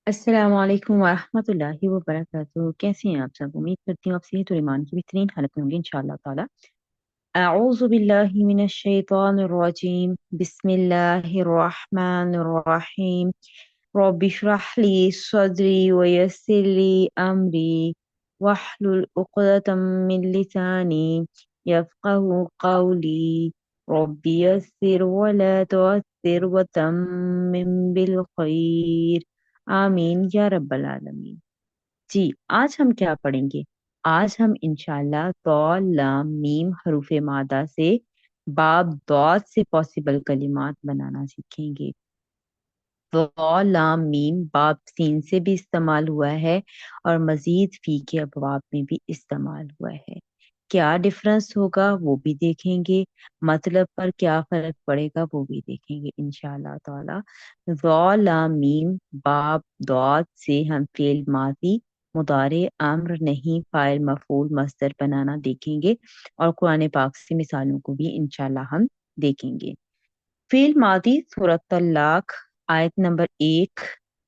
अस्सलाम वालेकुम वरहमतुल्लाहि वबरकातुहू। कैसे हैं आप सब? उम्मीद करती हूँ आप सेहत और ईमान की बेहतरीन हालत में होंगे इंशाअल्लाह ताला। अऊज़ु बिल्लाहि मिनश शैतानिर रजीम। बिस्मिल्लाहिर रहमानिर रहीम। रब्बि इश्रह ली सदरी व यस्सिर ली अमरी वहलुल उक़दतम मिन लिसानी यफ़क़हू क़ौली। रब्बि यस्सिर व ला तुअस्सिर व तम्मिम बिल खैर। आमीन या रब्बल आलमीन। जी, आज हम क्या पढ़ेंगे? आज हम इंशाल्लाह तो लाम मीम हरूफे मादा से बाब दौद से पॉसिबल कलिमात बनाना सीखेंगे। तो लाम मीम बाब सीन से भी इस्तेमाल हुआ है और मजीद फी के अबवाब में भी इस्तेमाल हुआ है। क्या डिफरेंस होगा वो भी देखेंगे, मतलब पर क्या फर्क पड़ेगा वो भी देखेंगे इंशाल्लाह ताला। ज़ौ लाम मीम बाब दौद से हम फेल माजी मुदारे अम्र नहीं फाइल मफूल मस्दर बनाना देखेंगे और कुरान पाक से मिसालों को भी इंशाल्लाह हम देखेंगे। फेल मादी सूरत तलाक आयत नंबर 1,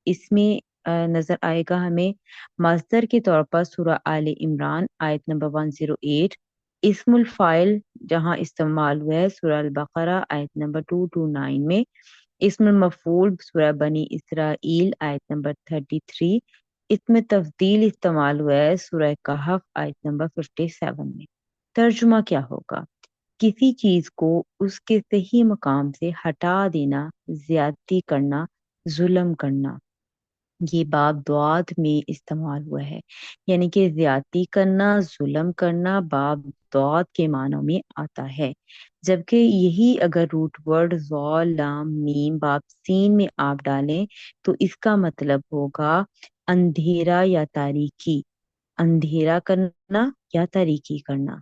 इसमें नजर आएगा हमें मस्दर के तौर पर सूरह आले इमरान आयत नंबर 108। इस्मुल फाइल जहां इस्तेमाल हुआ है सूरह अल बकरा आयत नंबर 229 में। इस्मुल मफूल सूरह बनी इसराइल आयत नंबर 33। इसमें तब्दील इस्तेमाल हुआ है सूरह कहफ आयत नंबर 57 में। तर्जुमा क्या होगा? किसी चीज को उसके सही मकाम से हटा देना, ज्यादती करना, जुल्म करना, ये बाब दुआत में इस्तेमाल हुआ है। यानी कि ज्यादती करना, जुल्म करना बाब दुआत के मानों में आता है। जबकि यही अगर रूट वर्ड ज़ौ लाम मीम बाब सीन में आप डालें तो इसका मतलब होगा अंधेरा या तारीकी, अंधेरा करना या तारीकी करना।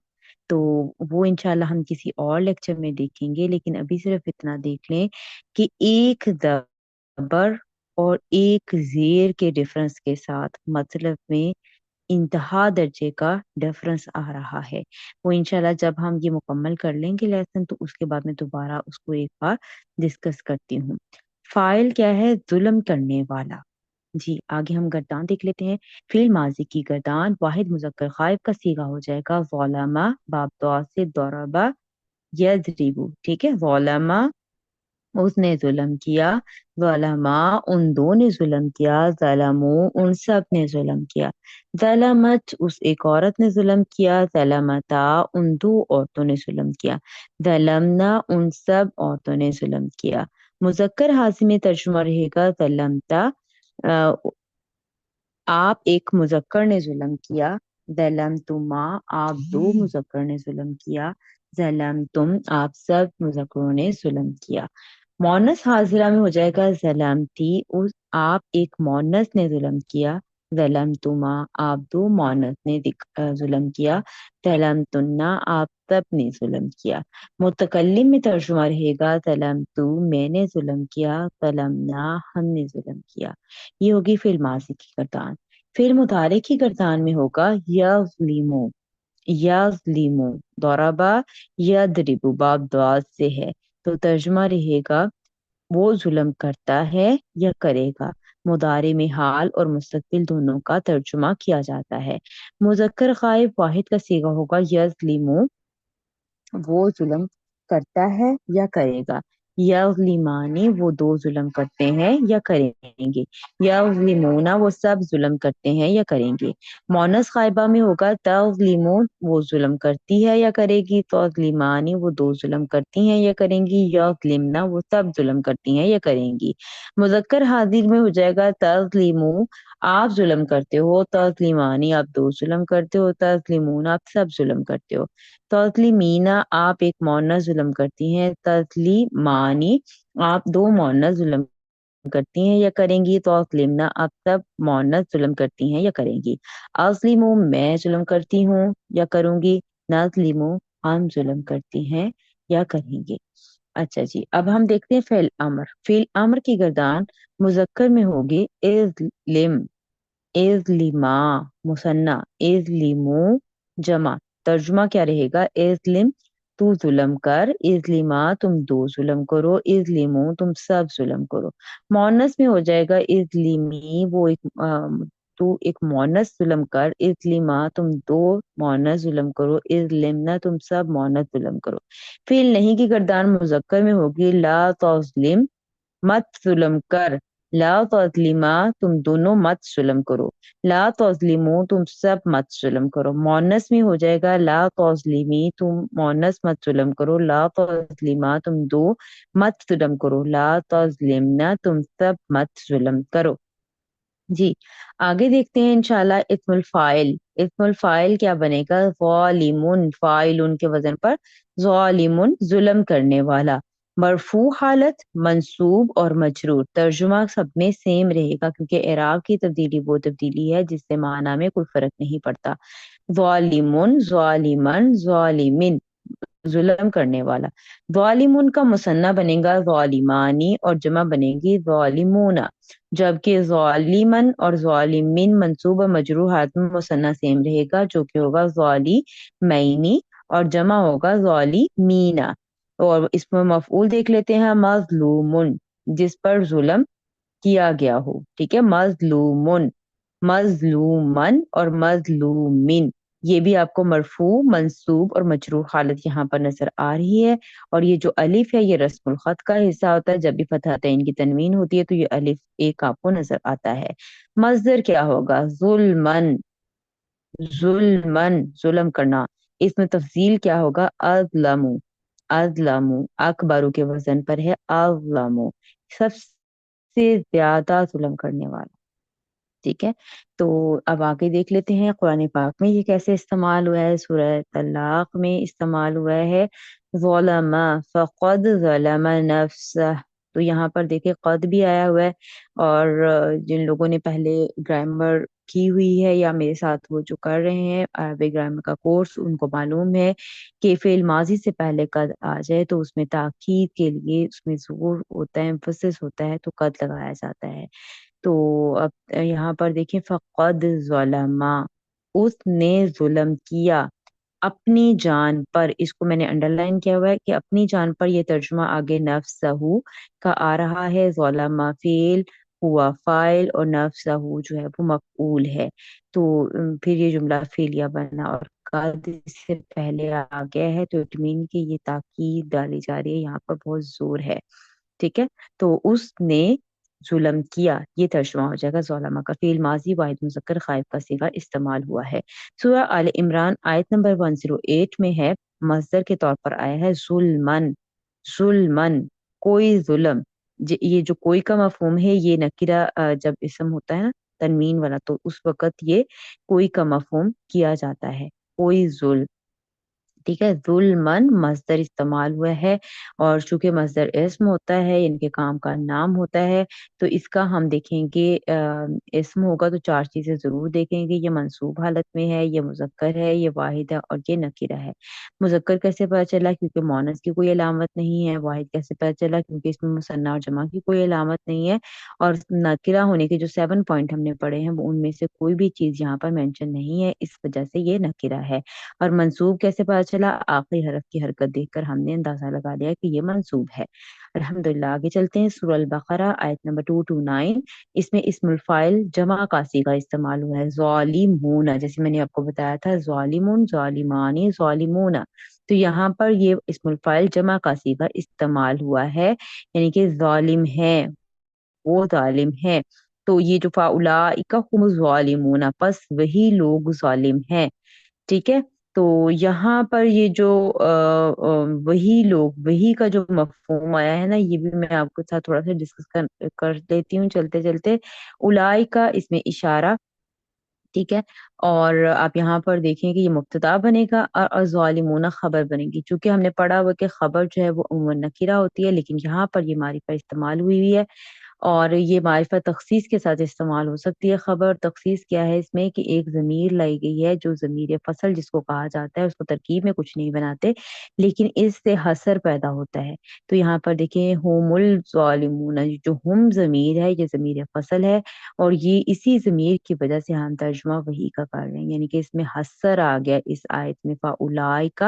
तो वो इंशाल्लाह हम किसी और लेक्चर में देखेंगे, लेकिन अभी सिर्फ इतना देख लें कि एक जबर और एक जेर के डिफरेंस के साथ मतलब में इंतहा दर्जे का डिफरेंस आ रहा है। वो इंशाल्लाह जब हम ये मुकम्मल कर लेंगे लेसन तो उसके बाद में दोबारा उसको एक बार डिस्कस करती हूँ। फाइल क्या है? जुल्म करने वाला। जी, आगे हम गर्दान देख लेते हैं। फिल माजी की गर्दान वाहिद मुजक्कर गायब का सीगा हो जाएगा ज़लामा बाब दौ से दौरबा यजरिबु। ठीक है, ज़लामा उसने जुल्म किया, ज़लमा उन दो ने जुल्म किया, ज़लमू उन सब ने जुल्म किया, ज़लमत उस एक औरत ने जुल्म किया, ज़लमता उन दो औरतों ने जुल्म किया, ज़लमना उन सब औरतों ने जुल्म किया। मुजक्कर हाजी में तर्जुमा रहेगा ज़लमता आप एक मुजक्कर ने जुल्म किया, जलम तुमा आप दो मुजक्कर ने जुल्म किया, जलम तुम आप सब मुजक्करों ने जुल्म किया। मोनस हाजिरा में हो जाएगा जलमती उस आप एक मोनस ने जुल्म किया, जलम तुमा आप दो मोनस ने जुल्म किया, जलम तुन्ना आप सब ने जुल्म किया। मुतकल्लिम में तर्जुमा रहेगा जलम तू मैंने जुल्म किया, जलमना हमने जुल्म किया। ये होगी फिल माजी की गर्दान। फिर मुदारे की गर्दान में होगा यज़लिमु, यज़लिमु दौराबा यदरिबु बाब दुआत से है। तो तर्जुमा रहेगा वो जुल्म करता है या करेगा। मुदारे में हाल और मुस्तकबिल दोनों का तर्जुमा किया जाता है। मुजक्कर गायब वाहिद का सीगा होगा यज़लिमु, वो जुल्म करता है या करेगा। यज़लिमानी वो दो जुल्म करते हैं या करेंगे। यज़लिमूना वो सब जुल्म करते हैं या करेंगे। मोनस गायबा में होगा तज़लिमून वो जुल्म करती है या करेगी, तज़लिमानी वो दो जुल्म करती हैं या करेंगी, यज़लिमना वो सब जुल्म करती हैं या करेंगी। मुजक्कर हाजिर में हो जाएगा तज़लिमू आप जुल्म करते हो, तज़लिमानी आप दो जुल्म करते हो, तज़लिमून आप सब जुल्म करते हो। तस्लीमीना आप एक मोअन्नस जुल्म करती हैं, तस्लीमानी आप दो मोअन्नस जुल्म करती हैं या करेंगी, तस्लीमना आप सब मोअन्नस जुल्म करती हैं या करेंगी। अस्लिमु मैं जुल्म करती हूँ या करूंगी, नस्लिमु हम जुल्म करती हैं या करेंगे। अच्छा जी, अब हम देखते हैं फेल अमर। फेल अमर की गर्दान मुजक्कर में होगी इज़लिम, इज़लिमा मुसन्ना, इज़लिमू जमा। तर्जुमा क्या रहेगा? इज़लिम تو ظلم کر، اظلما تم دو ظلم کرو، اظلمو تم سب ظلم کرو۔ مونس میں ہو جائے گا اظلمی، وہ ایک تو ایک مونس ظلم کر، اظلما تم دو مونس ظلم کرو، اظلمنا تم سب مونس ظلم کرو۔ فعل نہیں کی گردان مذکر میں ہوگی لا تظلم مت ظلم کر، لا تظلما تم دونوں مت ظلم کرو، لا تظلمو تم سب مت ظلم کرو۔ مونس میں ہو جائے گا لا تظلمی تم مونس مت ظلم کرو، لا تظلما تم دو مت ظلم کرو، لا تظلمنا تم سب مت ظلم کرو۔ جی آگے دیکھتے ہیں انشاءاللہ اسم الفاعل۔ اسم الفاعل کیا بنے گا؟ ظالمن، فاعلن کے وزن پر ظالمن ظلم کرنے والا، مرفوع حالت، منصوب اور مجرور۔ ترجمہ سب میں سیم رہے گا کیونکہ اعراب کی تبدیلی وہ تبدیلی ہے جس سے معنی میں کوئی فرق نہیں پڑتا۔ ظالمن، ظالمن، ظالمن ظلم کرنے والا۔ ظالمن کا مثنیٰ بنے گا ظالمانی اور جمع بنے گی ظالمون، جبکہ ظالمن اور ظالمین منصوب اور مجرور حالت میں مثنیٰ سیم رہے گا جو کہ ہوگا ظالمینی اور جمع ہوگا ظالمینا۔ اور اس میں مفعول دیکھ لیتے ہیں مظلومن، جس پر ظلم کیا گیا ہو، ٹھیک ہے، مظلومن، مظلومن اور مظلومن، یہ بھی آپ کو مرفوع، منصوب اور مجرور حالت یہاں پر نظر آ رہی ہے۔ اور یہ جو الف ہے یہ رسم الخط کا حصہ ہوتا ہے، جب بھی فتحتین کی تنوین ہوتی ہے تو یہ الف ایک آپ کو نظر آتا ہے۔ مصدر کیا ہوگا؟ ظلمن، ظلمن ظلم کرنا۔ اس میں تفضیل کیا ہوگا؟ اظلمو، اظلمو اکبرو کے وزن پر ہے اظلمو، سب سے زیادہ ظلم کرنے والا، ٹھیک ہے۔ تو اب آگے دیکھ لیتے ہیں قرآن پاک میں یہ کیسے استعمال ہوا ہے۔ سورہ طلاق میں استعمال ہوا ہے ظلم، فقد ظلم نفسہ، تو یہاں پر دیکھیں قد بھی آیا ہوا ہے، اور جن لوگوں نے پہلے گرامر کی ہوئی ہے یا میرے ساتھ وہ جو کر رہے ہیں عربی گرامر کا کورس، ان کو معلوم ہے کہ فعل ماضی سے پہلے قد آ جائے تو اس میں تاکید کے لیے اس میں زور ہوتا ہے، ایمفسس ہوتا ہے، تو قد لگایا جاتا ہے۔ تو اب یہاں پر دیکھیں فقد ظلما، اس نے ظلم کیا اپنی جان پر، اس کو میں نے انڈر لائن کیا ہوا ہے کہ اپنی جان پر، یہ ترجمہ آگے نفسہ کا آ رہا ہے، ظلما فعل ہوا فاعل اور نفسہ جو ہے وہ مفعول ہے، تو پھر یہ جملہ فعلیہ بنا اور قد اس سے پہلے آ گیا ہے، تو اٹ مین کہ یہ تاکید ڈالی جا رہی ہے، یہاں پر بہت زور ہے، ٹھیک ہے۔ تو اس نے ظلم کیا، یہ ترجمہ ہو جائے گا ظلمہ کا۔ فعل ماضی واحد مذکر غائب کا صیغہ استعمال ہوا ہے۔ سورہ آل عمران آیت نمبر 108 میں ہے، مصدر کے طور پر آیا ہے ظلمن، ظلمن کوئی ظلم، یہ جو کوئی کا مفہوم ہے یہ نکرہ جب اسم ہوتا ہے نا تنوین والا تو اس وقت یہ کوئی کا مفہوم کیا جاتا ہے، کوئی ظلم، ٹھیک ہے۔ ظلمن مصدر استعمال ہوا ہے، اور چونکہ مصدر اسم ہوتا ہے ان کے کام کا نام ہوتا ہے تو اس کا ہم دیکھیں گے اسم ہوگا تو چار چیزیں ضرور دیکھیں گے، یہ منصوب حالت میں ہے، یہ مذکر ہے، یہ واحد ہے اور یہ نکرہ ہے۔ مذکر کیسے پتہ چلا؟ کیونکہ مؤنث کی کوئی علامت نہیں ہے۔ واحد کیسے پتہ چلا؟ کیونکہ اس میں مثنیٰ اور جمع کی کوئی علامت نہیں ہے، اور نکرہ ہونے کے جو 7 پوائنٹ ہم نے پڑھے ہیں وہ ان میں سے کوئی بھی چیز یہاں پر مینشن نہیں ہے، اس وجہ سے یہ نکرہ ہے۔ اور منصوب کیسے پتا چلا؟ آخری حرف کی حرکت دیکھ کر ہم نے اندازہ لگا لیا کہ یہ منصوب ہے۔ الحمدللہ آگے چلتے ہیں، سورہ البقرہ آیت نمبر 229، اس میں اسم الفاعل جمع کا صیغہ استعمال ہوا ہے ظالمون، جیسے میں نے آپ کو بتایا تھا ظالمون، ظالمانی، ظالمون، تو یہاں پر یہ اسم الفاعل جمع کا صیغہ استعمال ہوا ہے، یعنی کہ ظالم ہے، وہ ظالم ہے، تو یہ جو فاولائک هم الظالمون، پس وہی لوگ ظالم ہیں، ٹھیک ہے۔ تو یہاں پر یہ جو وہی لوگ، وہی کا جو مفہوم آیا ہے نا، یہ بھی میں آپ کے ساتھ تھوڑا سا ڈسکس کر لیتی ہوں چلتے چلتے۔ اولائک کا اس میں اشارہ، ٹھیک ہے، اور آپ یہاں پر دیکھیں کہ یہ مبتدا بنے گا اور ظالمون خبر بنے گی، چونکہ ہم نے پڑھا ہوا کہ خبر جو ہے وہ عموماً نکرہ ہوتی ہے، لیکن یہاں پر یہ معرفہ استعمال ہوئی ہے، اور یہ معرفہ تخصیص کے ساتھ استعمال ہو سکتی ہے۔ خبر تخصیص کیا ہے اس میں کہ ایک ضمیر لائی گئی ہے جو ضمیر فصل جس کو کہا جاتا ہے، اس کو ترکیب میں کچھ نہیں بناتے لیکن اس سے حصر پیدا ہوتا ہے، تو یہاں پر دیکھیں ہم الظالمون، جو ہم ضمیر ہے یہ ضمیر فصل ہے، اور یہ اسی ضمیر کی وجہ سے ہم ترجمہ وہی کا کر رہے ہیں، یعنی کہ اس میں حصر آ گیا اس آیت میں، فاولائک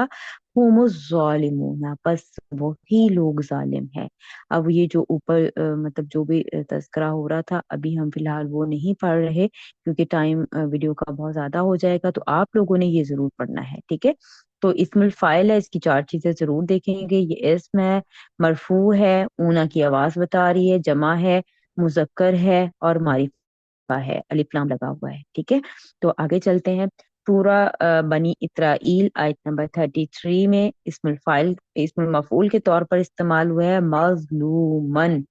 हुमुज़्ज़ालिमून, बस वही लोग जालिम है। अब ये जो ऊपर मतलब जो भी तज़किरा हो रहा था, अभी हम फिलहाल वो नहीं पढ़ रहे क्योंकि टाइम वीडियो का बहुत ज्यादा हो जाएगा, तो आप लोगों ने ये जरूर पढ़ना है, ठीक है। तो इसमुल फाइल है, इसकी चार चीजें जरूर देखेंगे। ये इस्म है, मरफू है, ऊना की आवाज बता रही है, जमा है, मुजक्कर है और मारिफा है, अलिफ लाम लगा हुआ है, ठीक है। तो आगे चलते हैं। सूरा बनी इसराइल आयत नंबर 33 में इस्मुल फाइल इस्मुल मफूल के तौर पर इस्तेमाल हुआ है मजलूमन।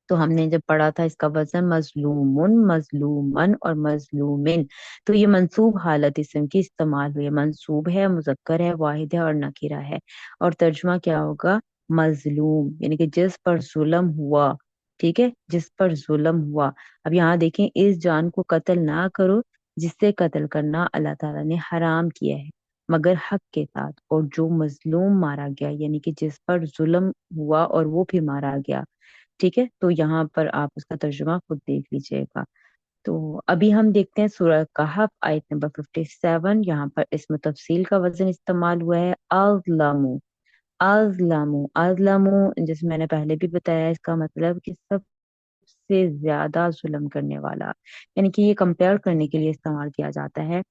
तो हमने जब पढ़ा था इसका वजन मजलूमुन, मजलूमन और मजलूमिन। तो ये मंसूब हालत इसम की इस्तेमाल हुई है, मंसूब है, मुजक्कर है, वाहिद है और नकीरा है। और तर्जुमा क्या होगा? मजलूम, यानी कि जिस पर जुल्म हुआ, ठीक है, जिस पर जुल्म हुआ। अब यहाँ देखें, इस जान को कत्ल ना करो जिससे कत्ल करना अल्लाह ताला ने हराम किया है, मगर हक के साथ। और जो मजलूम मारा गया, यानी कि जिस पर जुल्म हुआ और वो भी मारा गया, ठीक है। तो यहाँ पर आप उसका तर्जुमा खुद देख लीजिएगा। तो अभी हम देखते हैं सूरह कहफ आयत नंबर 57। यहाँ पर इसमें तफसील का वजन इस्तेमाल हुआ है अज़लमु। अज़लमु, अज़लमु जैसे मैंने पहले भी बताया, इसका मतलब कि सबसे ज्यादा जुल्म करने वाला, यानी कि ये कंपेयर करने के लिए इस्तेमाल किया जाता है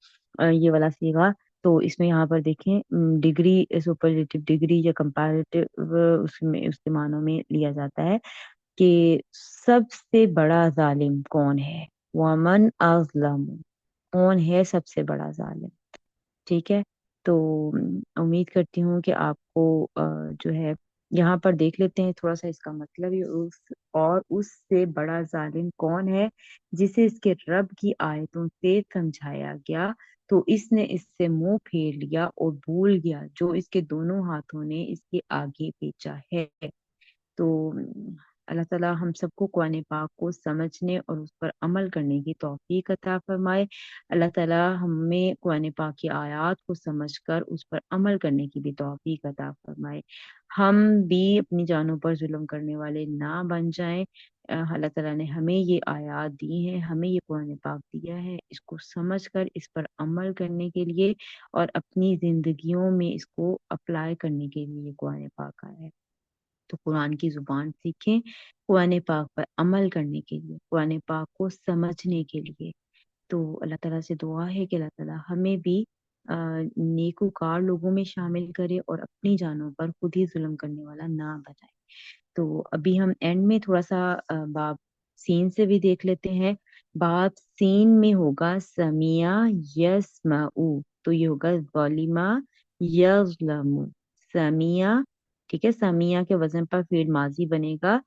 ये वाला सीगा। तो इसमें यहाँ पर देखें, डिग्री, सुपरलेटिव डिग्री या कंपैरेटिव उसमें उसके मानों में लिया जाता है कि सबसे बड़ा जालिम कौन है। वमन अज़लम, कौन है सबसे बड़ा जालिम, ठीक है। तो उम्मीद करती हूँ कि आपको जो है, यहाँ पर देख लेते हैं थोड़ा सा इसका मतलब। ये उस और उससे बड़ा जालिम कौन है जिसे इसके रब की आयतों से समझाया गया, तो इसने इससे मुंह फेर लिया और भूल गया जो इसके दोनों हाथों ने इसके आगे भेजा है। तो अल्लाह ताला हम सबको कुरान पाक को समझने और उस पर अमल करने की तौफीक अता फरमाए। अल्लाह ताला हमें कुरान पाक की आयत को समझकर उस पर अमल करने की भी तौफीक अता फरमाए। हम भी अपनी जानों पर जुल्म करने वाले ना बन जाएं। अल्लाह ताला ने हमें ये आयत दी हैं, हमें ये कुरान पाक दिया है, इसको समझकर इस पर अमल करने के लिए और अपनी जिंदगियों में इसको अप्लाई करने के लिए ये कुरान पाक आया है। तो कुरान की जुबान सीखें, कुरान पाक पर अमल करने के लिए, कुरान पाक को समझने के लिए। तो अल्लाह ताला से दुआ है कि अल्लाह ताला हमें भी नेकोकार लोगों में शामिल करे और अपनी जानों पर खुद ही जुल्म करने वाला ना बनाए। तो अभी हम एंड में थोड़ा सा बाब सीन से भी देख लेते हैं। बाब सीन में होगा समिया यस्मऊ, तो ये होगा ज़ालिमा यज़लमु, समिया, ठीक है। समिया के वजन पर फिर माजी बनेगा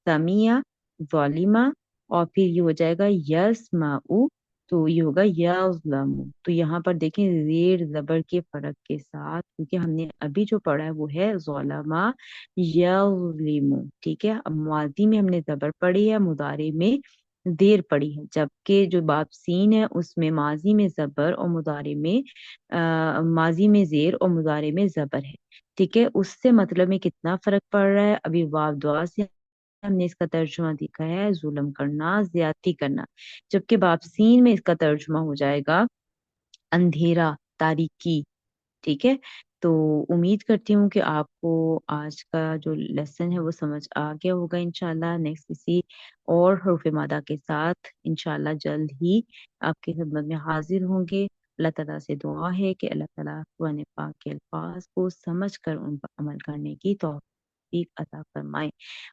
समिया, ज़ालिमा, और फिर ये हो जाएगा यस्मऊ, तो ये होगा यज़लमु। तो यहाँ पर देखें जेर जबर के फर्क के साथ, क्योंकि हमने अभी जो पढ़ा है वो है ज़ोलमा यज़लिमु, ठीक है। अब माजी में हमने जबर पढ़ी है, मुदारे में देर पड़ी है, जबकि जो बाप सीन है उसमें माजी में जबर और मुदारे में माजी में जेर और मुदारे में जबर है, ठीक है। उससे मतलब में कितना फर्क पड़ रहा है, अभी वाव दुआ से हमने इसका तर्जुमा देखा है जुल्म करना, ज्यादती करना, जबकि वापसीन में इसका तर्जुमा हो जाएगा अंधेरा, तारीकी, ठीक है। तो उम्मीद करती हूँ कि आपको आज का जो लेसन है वो समझ आ गया होगा। इंशाल्लाह नेक्स्ट किसी और हरूफ मादा के साथ इंशाल्लाह जल्द ही आपकी खिदमत में हाजिर होंगे। अल्लाह ताला से दुआ है कि अल्लाह ताला कुरान पाक के अल्फाज को समझ कर उन पर अमल करने की तौफीक अता फरमाए।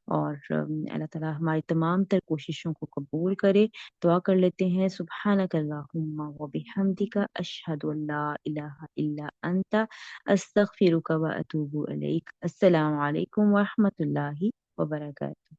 और अल्लाह ताला हमारी तमाम तर कोशिशों को कबूल करे। दुआ कर लेते हैं, सुब्हानक अल्लाहुम्मा व बिहम्दिका अशहदु अल्ला इलाहा इल्ला अंता अस्तगफिरुका व अतूबु इलैक। अस्सलामु अलैकुम व रहमतुल्लाहि व बरकातहू।